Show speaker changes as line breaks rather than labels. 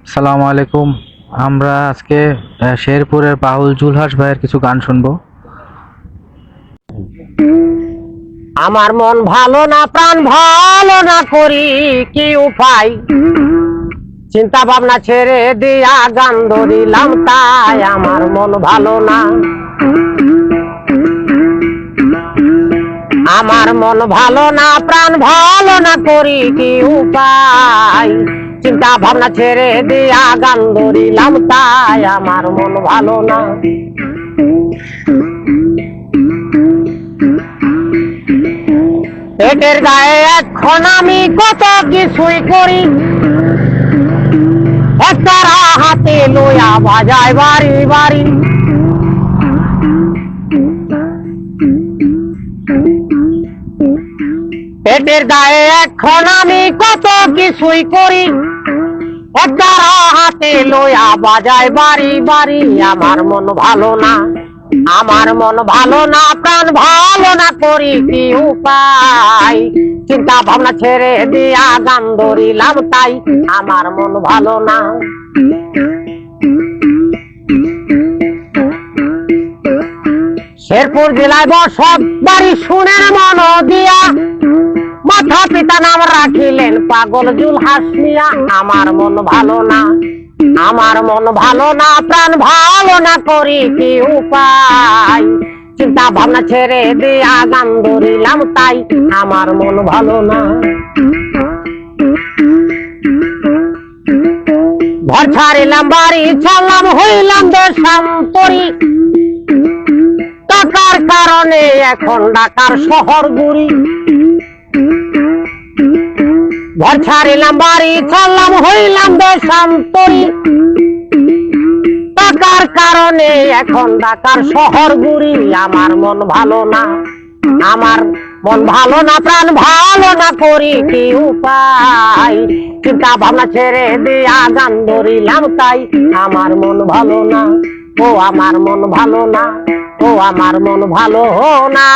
আসসালামু আলাইকুম। আমরা আজকে শেরপুরের বাউল জুলহাস ভাইয়ের কিছু গান শুনবো।
আমার মন ভালো না, প্রাণ ভালো না, করি কি উপায়? চিন্তা ভাবনা ছেড়ে দিয়া গান ধরিলাম তাই। আমার মন ভালো না, আমার মন ভালো না, প্রাণ ভালো না, করি কি উপায়? চিন্তা ভাবনা ছেড়ে দিয়া গান ধরিলাম তাই। আমার মন ভালো না। পেটের গায়ে এখন আমি কত কিছুই করি, একটা হাতে লইয়া বাজায় বাড়ি বাড়ি। পেটের গায়ে এখন আমি কত কিছুই করি, একটা হাতে লইয়া বাজায় বাড়ি বাড়ি। আমার মন ভালো না, আমার মন ভালো না, প্রাণ ভালো না, করি কি উপায়? চিন্তা ভাবনা ছেড়ে দিয়া গান ধরিলাম তাই। আমার মন ভালো না। শেরপুর জেলায় বসত বাড়ি, শুনেন মন দিয়া, মাথা পিতা নাম রাখিলেন পাগল জুলহাস মিয়া। আমার মন ভালো না, আমার মন ভালো না, প্রাণ ভালো না, করি কি উপায়? চিন্তা ভাবনা ছেড়ে দিয়া গান ধরিলাম তাই। আমার মন ভালো না। ঘর ছাড়িলাম, বাড়ি ছাড়লাম, হইলাম দেশান্তরী। টাকার কারণে এখন ঢাকার শহর ঘুরি। ঘর ছাড়িলাম, বাড়ি ছাড়লাম, হইলাম দেশান্তরী। টাকার কারণে এখন ঢাকার শহর ঘুরি। আমার মন ভালো না, আমার মন ভালো না, প্রাণ ভালো না, করি কি উপায়? চিন্তা ভাবনা ছেড়ে দিয়া গান ধরিলাম তাই। আমার মন ভালো না, ও আমার মন ভালো না, ও আমার মন ভালো না।